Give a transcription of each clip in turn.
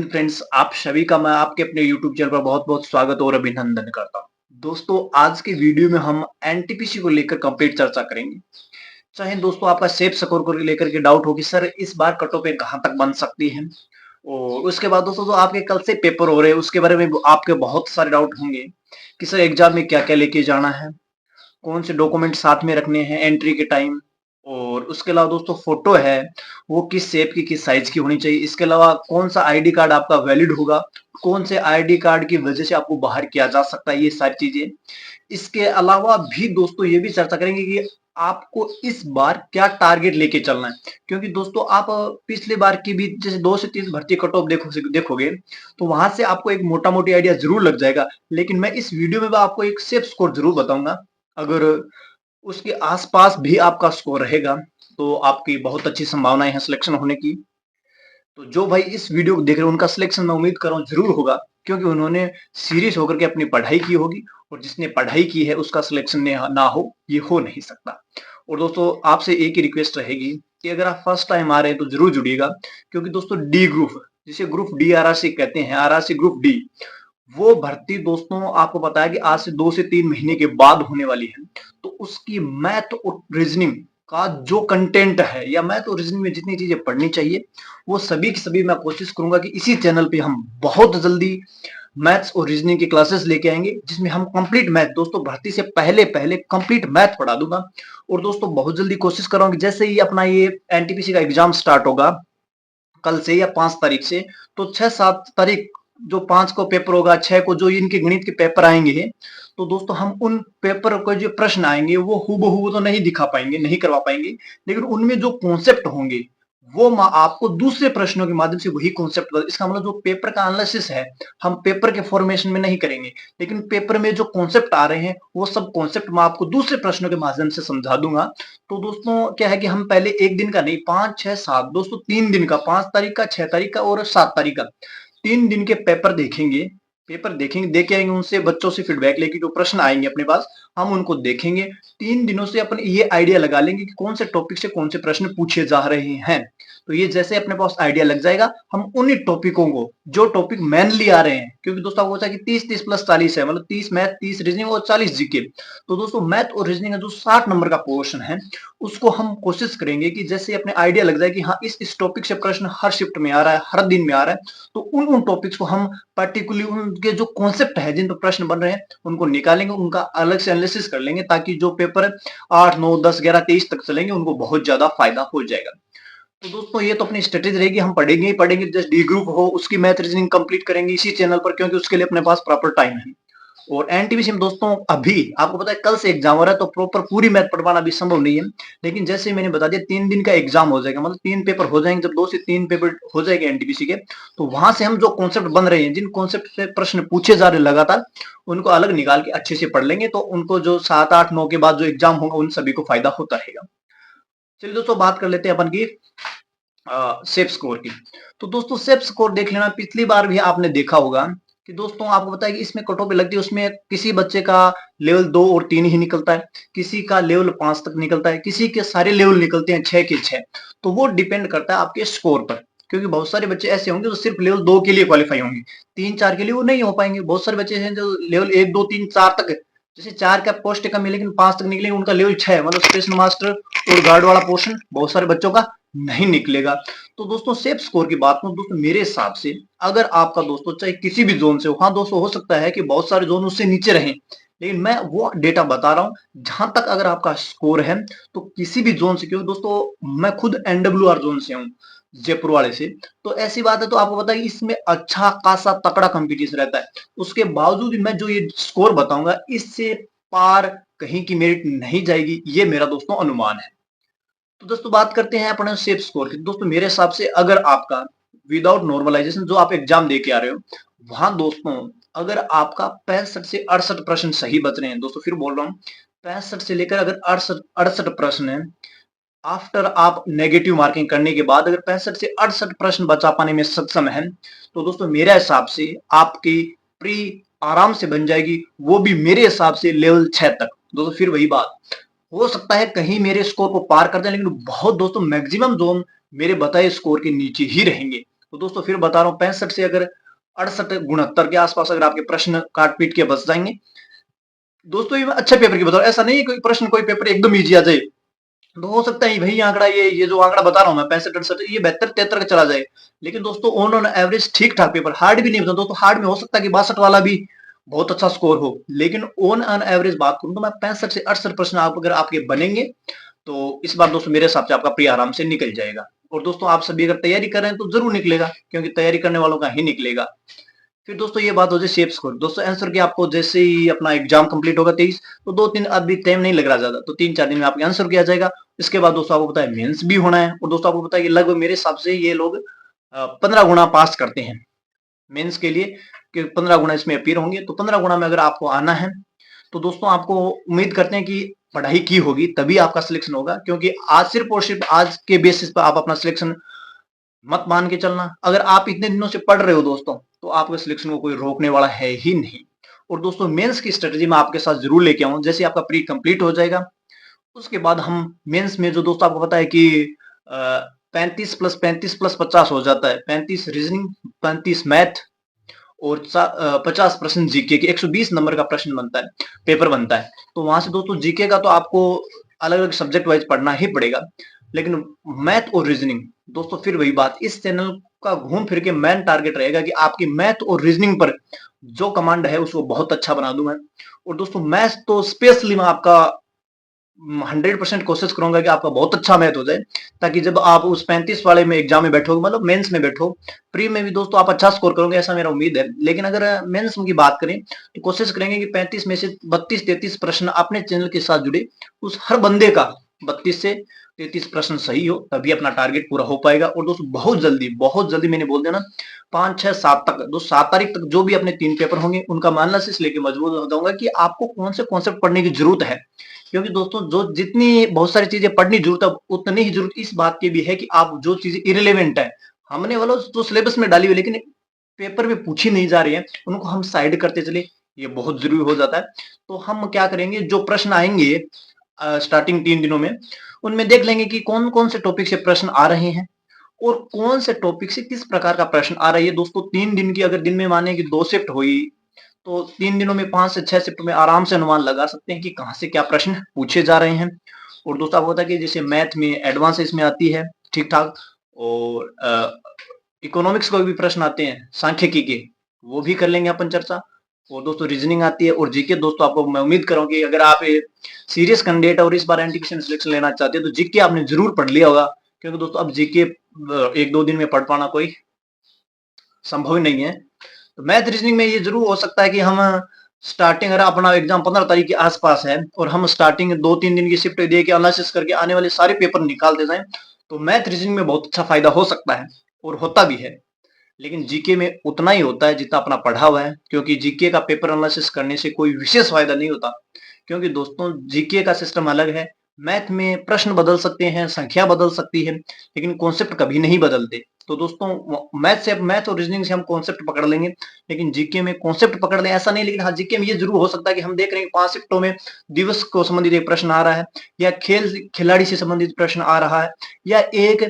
Hind friends, आप सभी का मैं आपके अपने यूट्यूब चैनल पर बहुत-बहुत स्वागत और अभिनंदन करता हूँ। दोस्तों, आज के वीडियो में हम एनटीपीसी को लेकर कंप्लीट चर्चा करेंगे। चाहे दोस्तों आपका सेफ स्कोर को लेकर के डाउट हो कि सर इस बार कट ऑफ कहाँ तक बन सकती है, और उसके बाद दोस्तों जो आपके कल से पेपर हो रहे हैं उसके बारे में आपके बहुत सारे डाउट होंगे कि सर एग्जाम में क्या-क्या लेके जाना है, कौन से डॉक्यूमेंट साथ में रखने हैं एंट्री के टाइम, और उसके अलावा दोस्तों फोटो है वो किस शेप की किस साइज की होनी चाहिए। इसके अलावा कौन सा आईडी कार्ड आपका वैलिड होगा, कौन से आईडी कार्ड की वजह से आपको बाहर किया जा सकता है, ये सारी चीजें। इसके अलावा भी दोस्तों ये भी चर्चा करेंगे कि आपको इस बार क्या टारगेट लेके चलना है, क्योंकि दोस्तों आप पिछले बार की भी जैसे 2 से 3 भर्ती कट ऑफ देखोगे तो वहां से आपको एक मोटा मोटी आइडिया जरूर लग जाएगा। लेकिन मैं इस वीडियो में आपको एक सेफ स्कोर जरूर बताऊंगा। अगर उसके आसपास भी आपका स्कोर रहेगा तो आपकी बहुत अच्छी संभावनाएं हैं सिलेक्शन होने की। तो जो भाई इस वीडियो को देख रहे हैं उनका सिलेक्शन मैं उम्मीद कर रहा हूँ जरूर होगा, क्योंकि उन्होंने सीरियस होकर के अपनी पढ़ाई की होगी, और जिसने पढ़ाई की है उसका सिलेक्शन ना हो ये हो नहीं सकता। और दोस्तों आपसे एक ही रिक्वेस्ट रहेगी कि अगर आप फर्स्ट टाइम आ रहे हैं तो जरूर जुड़िएगा, क्योंकि दोस्तों डी ग्रुप, जिसे ग्रुप डी आरआरसी कहते हैं, आरआरसी ग्रुप डी, वो भर्ती दोस्तों आपको पता है कि आज से 2 से 3 महीने के बाद होने वाली है। तो उसकी मैथ और रीजनिंग का जो कंटेंट है, या मैथ और रीजनिंग में जितनी चीजें पढ़नी चाहिए वो सभी की सभी मैं कोशिश करूंगा कि इसी चैनल पे हम बहुत जल्दी मैथ्स और रीजनिंग की क्लासेस लेके आएंगे, जिसमें हम कंप्लीट मैथ दोस्तों भर्ती से पहले पहले कंप्लीट मैथ पढ़ा दूंगा। और दोस्तों बहुत जल्दी कोशिश करूंगा कि जैसे ही अपना ये एनटीपीसी का एग्जाम स्टार्ट होगा कल से या 5 तारीख से, तो 6-7 तारीख जो 5 को पेपर होगा, 6 को जो इनके गणित के पेपर आएंगे, तो दोस्तों हम उन पेपर को जो प्रश्न आएंगे वो हूबहू तो नहीं दिखा पाएंगे, नहीं करवा पाएंगे, लेकिन उनमें जो कॉन्सेप्ट होंगे वो आपको दूसरे प्रश्नों के माध्यम से वही कॉन्सेप्ट, इसका मतलब जो पेपर का एनालिसिस है हम पेपर के फॉर्मेशन में नहीं करेंगे, लेकिन पेपर में जो कॉन्सेप्ट आ रहे हैं वो सब कॉन्सेप्ट मैं आपको दूसरे प्रश्नों के माध्यम से समझा दूंगा। तो दोस्तों क्या है कि हम पहले एक दिन का नहीं, 5, 6, 7 दोस्तों 3 दिन का, 5 तारीख का, 6 तारीख का और 7 तारीख का 3 दिन के पेपर देखेंगे। पेपर देखेंगे, देके आएंगे, उनसे बच्चों से फीडबैक लेके जो प्रश्न आएंगे अपने पास हम उनको देखेंगे। 3 दिनों से अपन ये आइडिया लगा लेंगे कि कौन से टॉपिक से कौन से प्रश्न पूछे जा रहे हैं। तो ये जैसे अपने पास आइडिया लग जाएगा हम उन्हीं टॉपिकों को, जो टॉपिक मेनली आ रहे हैं, क्योंकि दोस्तों आपको पता है कि 30-30 + 40 है, मतलब 30 मैथ, 30 रीजनिंग और 40 जीके। तो दोस्तों मैथ और रीजनिंग का जो 60 नंबर का पोर्शन है उसको हम कोशिश करेंगे कि जैसे अपने आइडिया लग जाए कि हाँ इस टॉपिक से प्रश्न हर शिफ्ट में आ रहा है, हर दिन में आ रहा है, तो उन टॉपिक्स को हम पर्टिकुलरली उनके जो कॉन्सेप्ट है जिन पर प्रश्न बन रहे हैं उनको निकालेंगे, उनका अलग से एनालिसिस कर लेंगे, ताकि जो पेपर 8, 9, 10, 11, 23 तक चलेंगे उनको बहुत ज्यादा फायदा हो जाएगा। तो दोस्तों ये तो अपनी स्ट्रेटेजी रहेगी, हम पढ़ेंगे ही पढ़ेंगे, जस्ट डी ग्रुप हो उसकी मैथ रीजनिंग कंप्लीट करेंगे इसी चैनल पर, क्योंकि उसके लिए अपने पास प्रॉपर टाइम है। और एनटीपीसी में दोस्तों अभी आपको पता है कल से एग्जाम हो रहा है, तो प्रॉपर पूरी मैथ पढ़वाना भी संभव नहीं है, लेकिन जैसे मैंने बता दिया 3 दिन का एग्जाम हो जाएगा, मतलब 3 पेपर हो जाएंगे। जब 2 से 3 पेपर हो जाएंगे एनटीपीसी के, तो वहां से हम जो कॉन्सेप्ट बन रहे हैं, जिन कॉन्सेप्ट से प्रश्न पूछे जा रहे हैं लगातार, उनको अलग निकाल के अच्छे से पढ़ लेंगे, तो उनको जो 7, 8, 9 के बाद जो एग्जाम होगा उन सभी को फायदा होता रहेगा। चलिए दोस्तों बात कर लेते हैं अपन की सेफ स्कोर की। तो दोस्तों सेफ स्कोर देख लेना, पिछली बार भी आपने देखा होगा कि दोस्तों आपको पता है कि इसमें कट ऑफ लगती है, उसमें किसी बच्चे का लेवल 2 और 3 ही निकलता है, किसी का लेवल 5 तक निकलता है, किसी के सारे लेवल निकलते हैं 6 के 6। तो वो डिपेंड करता है आपके स्कोर पर, क्योंकि बहुत सारे बच्चे ऐसे होंगे जो सिर्फ लेवल 2 के लिए क्वालिफाई होंगे, 3, 4 के लिए वो नहीं हो पाएंगे। बहुत सारे बच्चे हैं जो लेवल 1, 2, 3, 4 तक, जैसे 4 का पोस्ट कम है लेकिन 5 तक निकलेंगे, उनका लेवल 6 है, मतलब स्पेशल मास्टर और गार्ड वाला पोर्शन बहुत सारे बच्चों का नहीं निकलेगा। तो दोस्तों सेफ स्कोर की बात करूं दोस्तों, मेरे हिसाब से अगर आपका दोस्तों चाहे किसी भी जोन से हो, हाँ दोस्तों हो सकता है कि बहुत सारे जोन उससे नीचे रहें, लेकिन मैं वो डेटा बता रहा हूं जहां तक अगर आपका स्कोर है तो किसी भी जोन से, क्योंकि दोस्तों मैं खुद एनडब्ल्यूआर जोन से हूँ, जयपुर वाले से, तो ऐसी बात है। तो आपको पता है कि इसमें अच्छा खासा तकड़ा कंपटीशन रहता है, उसके बावजूद मैं जो ये स्कोर बताऊंगा इससे पार कहीं की मेरिट नहीं जाएगी, ये मेरा दोस्तों अनुमान है। तो दोस्तों बात करते हैं अपने सेफ स्कोर की। दोस्तों मेरे हिसाब से अगर आपका विदाउट नॉर्मलाइजेशन जो आप एग्जाम दे के आ रहे हो, वहां दोस्तों अगर आपका 65 से 68 प्रश्न सही बच रहे हैं, दोस्तों फिर बोल रहा हूँ 65 से लेकर अगर 68 प्रश्न है, आफ्टर आप नेगेटिव मार्किंग करने के बाद अगर 65 से 68 प्रश्न बचा पाने में सक्षम है, तो दोस्तों मेरे हिसाब से आपकी प्री आराम से बन जाएगी, वो भी मेरे हिसाब से लेवल 6 तक। दोस्तों फिर वही बात, हो सकता है कहीं मेरे स्कोर को पार कर जाए, लेकिन बहुत दोस्तों मैक्सिमम जोन मेरे बताए स्कोर के नीचे ही रहेंगे। तो दोस्तों फिर बता रहा हूँ 65 से अगर 68 के आसपास अगर आपके प्रश्न काट पीट के बच जाएंगे दोस्तों, ये मैं अच्छे पेपर की बता रहा हूँ, ऐसा नहीं है कोई प्रश्न कोई पेपर एकदम ईजी आ जाए। तो हो सकता है भाई आंकड़ा ये जो आंकड़ा बता रहा हूँ मैं 65-68 ये 72-73 का चला जाए, लेकिन दोस्तों ऑन एवरेज ठीक ठाक पेपर, हार्ड भी नहीं बता दोस्तों, हार्ड में हो सकता है कि 62 वाला भी बहुत अच्छा स्कोर हो, लेकिन ऑन एवरेज बात करूं तो मैं 65 से 68 प्रश्न आप अगर आपके बनेंगे तो इस बार दोस्तों मेरे हिसाब से आपका प्री आराम से निकल जाएगा। और दोस्तों आप सभी अगर तैयारी कर रहे हैं तो जरूर निकलेगा, क्योंकि तैयारी करने वालों का ही निकलेगा। फिर दोस्तों ये बात हो जाए शेप स्कोर, दोस्तों आंसर की आपको जैसे ही अपना एग्जाम कंप्लीट होगा 23, तो 2-3 अभी टाइम नहीं लग रहा ज्यादा, तो 3-4 दिन में आपके आंसर किया जाएगा। इसके बाद दोस्तों आपको पता है मेंस भी होना है, और दोस्तों आपको पता है कि लगभग मेरे हिसाब से ये लोग 15 गुना पास करते हैं मेंस के लिए, कि 15 गुना इसमें अपीयर होंगे, तो 15 गुना में अगर आपको आना है तो दोस्तों आपको उम्मीद करते हैं कि पढ़ाई की होगी तभी आपका सिलेक्शन होगा, क्योंकि आज सिर्फ और सिर्फ आज के बेसिस पर आप अपना सिलेक्शन मत मान के चलना। अगर आप इतने दिनों से पढ़ रहे हो दोस्तों तो आपके सिलेक्शन को कोई रोकने वाला है ही नहीं। और दोस्तों मेंस की स्ट्रेटजी मैं आपके साथ जरूर लेके आऊं, जैसे आपका प्री कंप्लीट हो जाएगा उसके बाद हम मेंस में जो दोस्तों आपको पता है कि 35+35+50 हो जाता है, 35 रीजनिंग, 35 मैथ और 50 प्रश्न जीके के, 120 नंबर का प्रश्न बनता है, पेपर बनता है। तो वहां से दोस्तों जीके का तो आपको अलग अलग सब्जेक्ट वाइज पढ़ना ही पड़ेगा, लेकिन मैथ और रीजनिंग दोस्तों फिर वही बात, इस चैनल का घूम फिर के मेन टारगेट रहेगा कि आपकी मैथ और रीजनिंग पर जो कमांड है उसको बहुत अच्छा बना दूं मैं। और दोस्तों मैथ तो स्पेशली मैं आपका 100% कोशिश करूंगा कि आपका बहुत अच्छा मैथ हो जाए, ताकि जब आप उस 35 वाले में एग्जाम में बैठोगे, मतलब मेंस में बैठो, प्री में भी दोस्तों आप अच्छा स्कोर करोगे ऐसा मेरा उम्मीद है। लेकिन अगर मेंस की बात करें तो कोशिश करेंगे कि 35 में से 32-33 प्रश्न अपने चैनल के साथ जुड़े, उस हर बंदे का 32 से 33 प्रश्न सही हो, तभी अपना टारगेट पूरा हो पाएगा। और दोस्तों बहुत जल्दी मैंने बोल दिया ना, 5-6-7 तक, 7 तारीख तक जो भी अपने 3 पेपर होंगे उनका एनालिसिस लेके मजबूत हो जाऊंगा कि आपको कौन से कॉन्सेप्ट पढ़ने की जरूरत है। क्योंकि दोस्तों जो जितनी बहुत सारी चीजें पढ़नी जरूरत है, उतनी ही जरूरत इस बात की भी है कि आप जो चीजें इरिलेवेंट है हमने वालों जो सिलेबस में डाली हुई लेकिन पेपर में पूछी नहीं जा रही है, उनको हम साइड करते चले, ये बहुत जरूरी हो जाता है। तो हम क्या करेंगे, जो प्रश्न आएंगे स्टार्टिंग 3 दिनों में, उनमें देख लेंगे कि कौन कौन से टॉपिक से प्रश्न आ रहे हैं और कौन से टॉपिक से किस प्रकार का प्रश्न आ रहा है। दोस्तों 3 दिन की अगर दिन में माने कि 2 शिफ्ट हुई, तो 3 दिनों में 5 से 6 शिफ्ट में आराम से अनुमान लगा सकते हैं कि कहाँ से क्या प्रश्न पूछे जा रहे हैं। और दोस्तों आपको पता है कि जैसे मैथ में एडवांस इसमें आती है ठीक ठाक, और इकोनॉमिक्स को भी प्रश्न आते हैं सांख्यिकी के, वो भी कर लेंगे अपन चर्चा। और दोस्तों रीजनिंग आती है, और जीके दोस्तों आपको मैं उम्मीद करूँ कि अगर आप सीरियस कैंडिडेट और इस बार एनटीपीसी में सिलेक्शन लेना चाहते हैं तो जीके आपने जरूर पढ़ लिया होगा, क्योंकि दोस्तों अब जीके 1-2 दिन में पढ़ पाना कोई संभव ही नहीं है। तो मैथ रीजनिंग में ये जरूर हो सकता है कि हम स्टार्टिंग, अगर अपना एग्जाम 15 तारीख के आसपास है और हम स्टार्टिंग 2-3 दिन की शिफ्ट दे के एनालिसिस करके आने वाले सारे पेपर निकालते जाएं, तो मैथ रीजनिंग में बहुत अच्छा फायदा हो सकता है और होता भी है। लेकिन जीके में उतना ही होता है जितना अपना पढ़ा हुआ है, क्योंकि जीके का पेपर एनालिसिस करने से कोई विशेष फायदा नहीं होता, क्योंकि दोस्तों जीके का सिस्टम अलग है। मैथ में प्रश्न बदल सकते हैं, संख्या बदल सकती है, लेकिन कॉन्सेप्ट कभी नहीं बदलते। तो दोस्तों मैथ और रीजनिंग से हम कॉन्सेप्ट पकड़ लेंगे, लेकिन जीके में कॉन्सेप्ट पकड़ लें ऐसा नहीं। लेकिन हाँ जीके में ये जरूर हो सकता है कि हम देख रहे हैं 5 शिफ्टों में दिवस को संबंधित एक प्रश्न आ रहा है, या खेल खिलाड़ी से संबंधित प्रश्न आ रहा है, या एक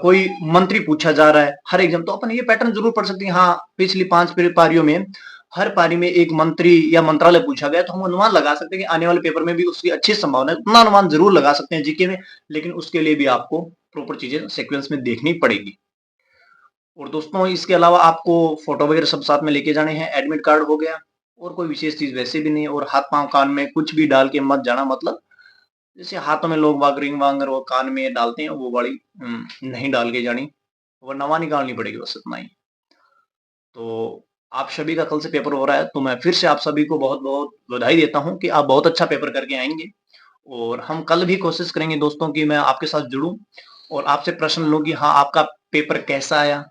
कोई मंत्री पूछा जा रहा है हर एग्जाम, तो अपन ये पैटर्न जरूर पढ़ सकते हैं। हाँ पिछली 5 पारियों में हर पारी में एक मंत्री या मंत्रालय पूछा गया, तो हम अनुमान लगा सकते हैं कि आने वाले पेपर में भी उसकी अच्छी संभावना है, उतना अनुमान जरूर लगा सकते हैं जीके में। लेकिन उसके लिए भी आपको प्रॉपर चीजें सीक्वेंस में देखनी पड़ेगी। और दोस्तों इसके अलावा आपको फोटो वगैरह सब साथ में लेके जाने हैं, एडमिट कार्ड हो गया, और कोई विशेष चीज वैसे भी नहीं। और हाथ पांव कान में कुछ भी डाल के मत जाना, मतलब जैसे हाथों में लोग वाग रिंग वांगर वो कान में डालते हैं वो वाली नहीं डाल के जानी, वरना वहां निकालनी पड़ेगी, बस इतना ही। तो आप सभी का कल से पेपर हो रहा है, तो मैं फिर से आप सभी को बहुत बहुत बधाई देता हूं कि आप बहुत अच्छा पेपर करके आएंगे। और हम कल भी कोशिश करेंगे दोस्तों कि मैं आपके साथ जुड़ूं और आपसे प्रश्न लूं कि हाँ आपका पेपर कैसा आया।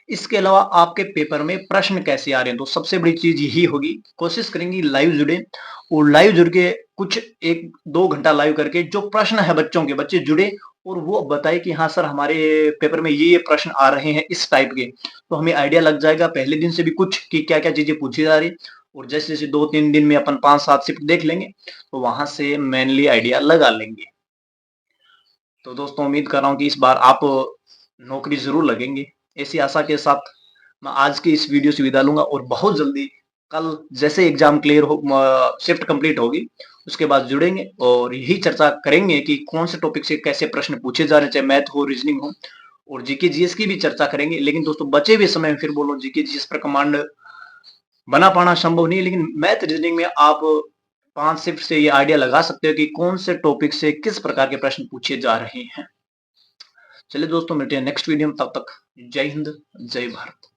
इसके अलावा आपके पेपर में प्रश्न कैसे आ रहे हैं, तो सबसे बड़ी चीज यही होगी, कोशिश करेंगे लाइव जुड़े, और लाइव जुड़ के कुछ 1-2 घंटा लाइव करके जो प्रश्न है बच्चों के, बच्चे जुड़े और वो बताए कि हाँ सर हमारे पेपर में ये प्रश्न आ रहे हैं इस टाइप के, तो हमें आइडिया लग जाएगा पहले दिन से भी कुछ कि क्या क्या चीजें पूछी जा रही है। और जैसे जैसे 2-3 दिन में अपन 5-7 शिफ्ट देख लेंगे तो वहां से मेनली आइडिया लगा लेंगे। तो दोस्तों उम्मीद कर रहा हूँ कि इस बार आप नौकरी जरूर लगेंगे, ऐसी आशा के साथ मैं आज की इस वीडियो से विदा लूंगा और बहुत जल्दी कल जैसे एग्जाम क्लियर हो, शिफ्ट कंप्लीट होगी, उसके बाद जुड़ेंगे और यही चर्चा करेंगे कि कौन से टॉपिक से कैसे प्रश्न पूछे जा रहे, चाहे मैथ हो, रीजनिंग हो, और जीके जीएस की भी चर्चा करेंगे। लेकिन दोस्तों बचे हुए समय में फिर बोलो जीके जीएस पर कमांड बना पाना संभव नहीं है, लेकिन मैथ रीजनिंग में आप 5 शिफ्ट से ये आइडिया लगा सकते हो कि कौन से टॉपिक से किस प्रकार के प्रश्न पूछे जा रहे हैं। चलिए दोस्तों मिलते हैं नेक्स्ट वीडियो में, तब तक जय हिंद, जय भारत।